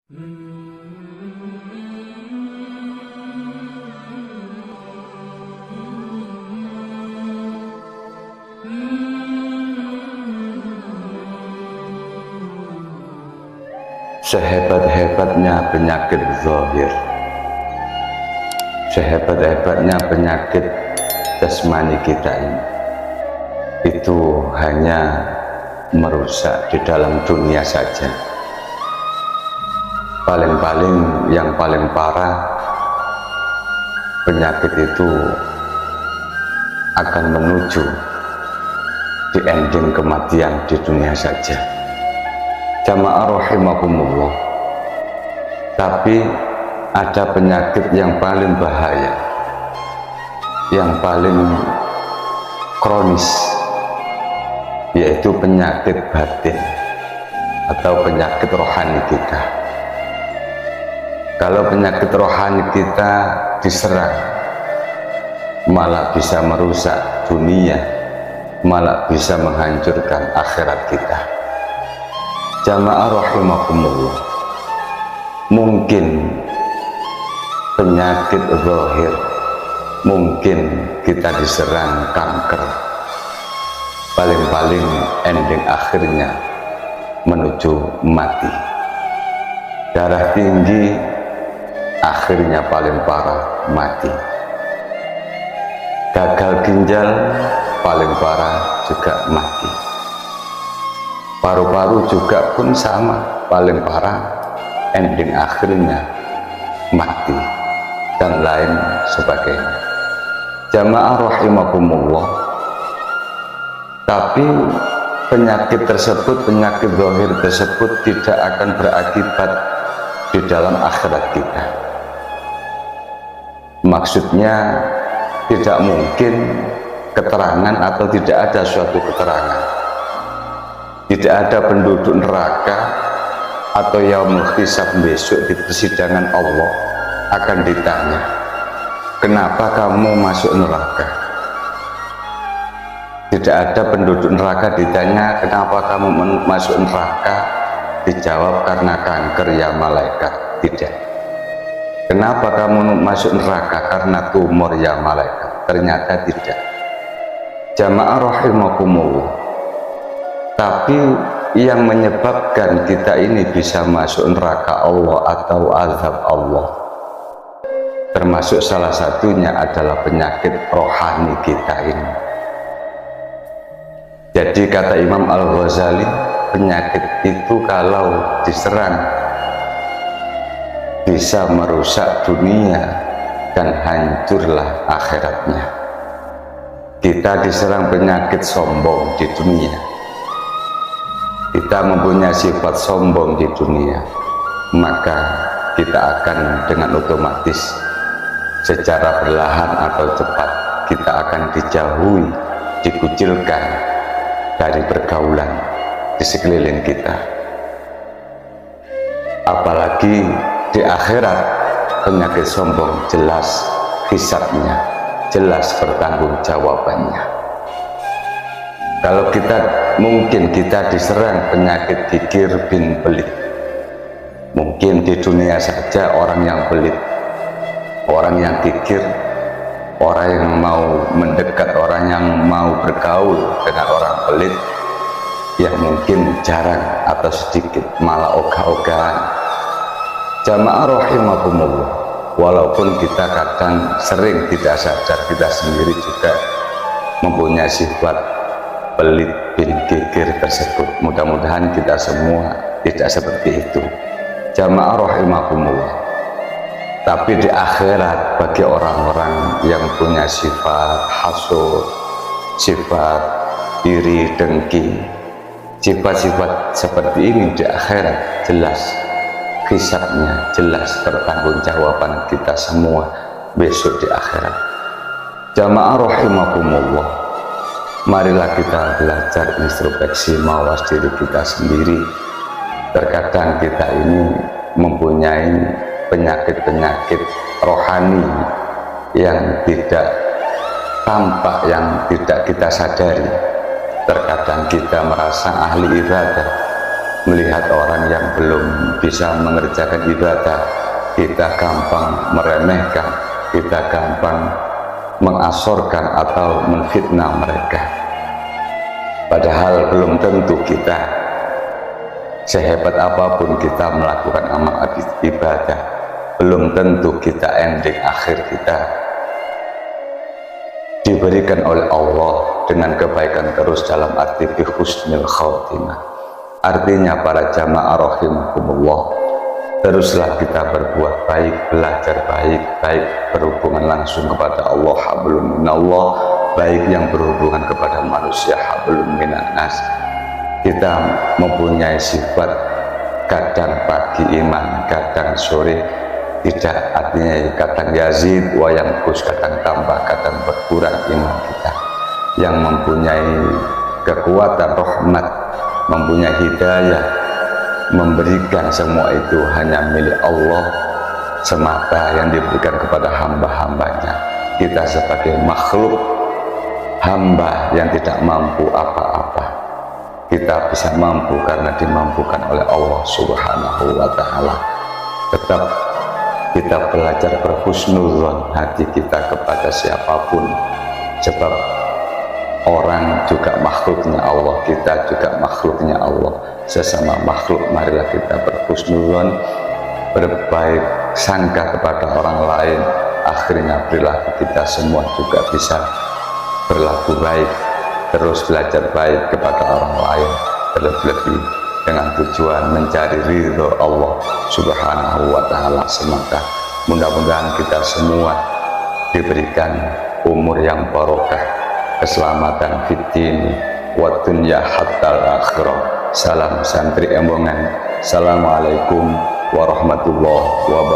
Sehebat-hebatnya penyakit zahir, sehebat-hebatnya penyakit jasmani kita ini, itu hanya merusak di dalam dunia saja. Paling-paling yang paling parah, penyakit itu akan menuju di ending kematian di dunia saja. Jamaah rahimakumullah. Tapi ada penyakit yang paling bahaya, yang paling kronis, yaitu penyakit batin atau penyakit rohani kita. Kalau penyakit rohani kita diserang, malah bisa merusak dunia, malah bisa menghancurkan akhirat kita. Jamaah rahimakumullah, mungkin penyakit zahir, mungkin kita diserang kanker, paling-paling ending akhirnya menuju mati. Darah tinggi, akhirnya paling parah mati. Gagal ginjal, paling parah juga mati. Paru-paru juga pun sama, paling parah ending akhirnya mati, dan lain sebagainya. Jamaah rahimakumullah. Tapi penyakit tersebut, penyakit zahir tersebut tidak akan berakibat di dalam akhirat kita. Maksudnya tidak mungkin keterangan atau tidak ada suatu keterangan, tidak ada penduduk neraka atau yaumul hisab besok di persidangan Allah akan ditanya, kenapa kamu masuk neraka? Tidak ada penduduk neraka ditanya, kenapa kamu masuk neraka? Dijawab, karena kanker ya malaikat. Tidak. Kenapa kamu masuk neraka? Karena tumor ya malaikat. Ternyata tidak. Jamaah rahimakumullah. Tapi yang menyebabkan kita ini bisa masuk neraka Allah atau azab Allah, termasuk salah satunya adalah penyakit rohani kita ini. Jadi kata Imam Al-Ghazali, penyakit itu kalau diserang bisa merusak dunia dan hancurlah akhiratnya. Kita diserang penyakit sombong di dunia, kita mempunyai sifat sombong di dunia, maka kita akan dengan otomatis secara perlahan atau cepat kita akan dijauhi, dikucilkan dari pergaulan di sekeliling kita. Apalagi di akhirat, penyakit sombong jelas hisabnya, jelas pertanggungjawabannya. Kalau mungkin kita diserang penyakit kikir bin pelit, mungkin di dunia saja orang yang pelit, orang yang kikir, orang yang mau mendekat, orang yang mau bergaul dengan orang pelit, yang mungkin jarang atau sedikit, malah ogah-ogahan. Jamaah rahimakumullah, walaupun kita kadang sering tidak sadar kita sendiri juga mempunyai sifat pelit bin kikir tersebut. Mudah-mudahan kita semua tidak seperti itu. Jamaah rahimakumullah. Tapi di akhirat, bagi orang-orang yang punya sifat hasud, sifat iri dengki, sifat-sifat seperti ini di akhirat jelas hisabnya, jelas pertanggungjawaban kita semua besok di akhirat. Jamaah rahimakumullah, marilah kita belajar introspeksi mawas diri kita sendiri. Terkadang kita ini mempunyai penyakit-penyakit rohani yang tidak tampak, yang tidak kita sadari. Terkadang kita merasa ahli ibadah, melihat orang yang belum bisa mengerjakan ibadah, kita gampang meremehkan, kita gampang mengasorkan atau menfitnah mereka. Padahal belum tentu kita, sehebat apapun kita melakukan amal ibadah, belum tentu kita ending akhir kita diberikan oleh Allah dengan kebaikan terus, dalam arti husnul khotimah. Artinya para jamaah rahimakumullah, teruslah kita berbuat baik, belajar baik, baik berhubungan langsung kepada Allah hablum minallah, baik yang berhubungan kepada manusia hablum minan nas. Kita mempunyai sifat kadang pagi iman, kadang sore tidak, artinya kadang yazid wa yanqus, kadang tambah, kadang berkurang iman kita. Yang mempunyai kekuatan rahmat, mempunyai hidayah, memberikan semua itu hanya milik Allah semata, yang diberikan kepada hamba-hambanya. Kita sebagai makhluk hamba yang tidak mampu apa-apa, kita bisa mampu karena dimampukan oleh Allah Subhanahu wa ta'ala. Tetap kita belajar berhusnuzon hati kita kepada siapapun, sebab orang juga makhluknya Allah, kita juga makhluknya Allah, sesama makhluk. Marilah kita berhusnuzon, berbaik sangka kepada orang lain, akhirnya perilaku kita semua juga bisa berlaku baik, terus belajar baik kepada orang lain, terlebih dengan tujuan mencari ridho Allah Subhanahu wa ta'ala semata. Mudah-mudahan kita semua diberikan umur yang barokah, keselamatan fiddin wa dunya hatta akhirah. Salam santri Embongan. Assalamualaikum warahmatullahi wabarakatuh.